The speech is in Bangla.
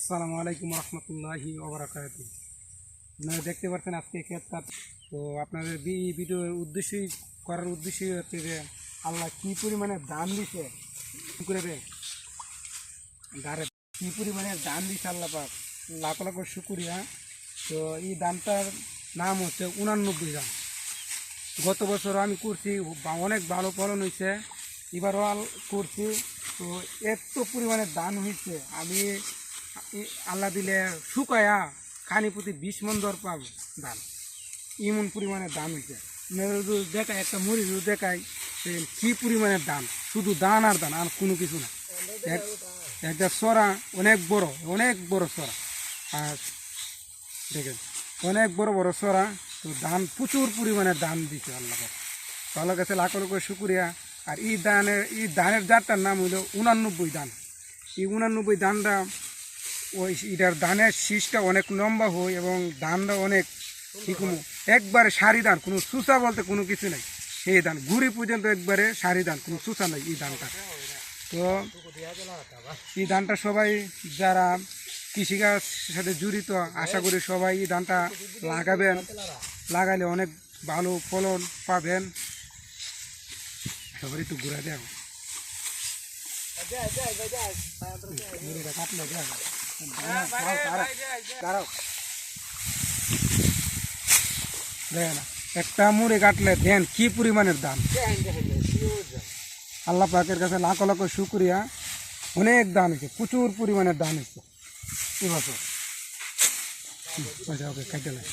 আসসালামু আলাইকুম রহমতুল্লাহি ওবরাকাতুহু। আপনারা দেখতে পাচ্ছেন আজকে ক্ষেত কাজ। তো আপনাদের ভিডিওর উদ্দেশ্যই হচ্ছে যে আল্লাহ কী পরিমাণে দান দিছে করে গারে কী পরিমাণে দান দিছে আল্লাহ পাক, লাখ লাখ শুকরিয়া। তো এই দানটার নাম হচ্ছে 89 দান। গত বছর আমি করছি, অনেক ভালো ফলন হয়েছে, এবারও করছি। তো এত পরিমাণে দান হয়েছে, আমি আল্লাহ দিলে শুকায়া খানি প্রতি 20 মণ দর পাবো ধান, এমন পরিমাণে দাম হয়েছে। দেখায় একটা মরিচ দেখায় কী পরিমাণের দাম, শুধু দান আর দান, আর কোনো কিছু না। একটা সরা অনেক বড় সরা, আর দেখেন অনেক বড় বড় সরা। তো ধান প্রচুর পরিমাণে দান দিচ্ছে আল্লাহ। তো আল্লাহ কাছে লাখ লাখ শুকরিয়া। আর এই ধানের জাতটার নাম হইল 89 দান। এই 89 দানটা এটার ধানের শীষটা অনেক লম্বা হয় এবং ধানটা অনেক একবারে সারি ধান, কোনো সুসা বলতে কোনো কিছু নাই। এই ধান গুড়ি পর্যন্ত একবারে সারি ধান, কোনো সুসা নাই এই ধানটা। তো এই ধানটা সবাই যারা কৃষিকাজ সাথে জড়িত, আশা করি সবাই এই ধানটা লাগাবেন, লাগাইলে অনেক ভালো ফলন পাবেন। সবাই একটু ঘুরা দেয় একটা মুড়ে কাটলে দেন কি পরিমাণের দাম। আল্লাহ পাকের কাছে লাখ লাখ শুকরিয়া, অনেক দাম হয়েছে, প্রচুর পরিমাণের দাম হয়েছে এবছর। ওকে খাইতে লাগে।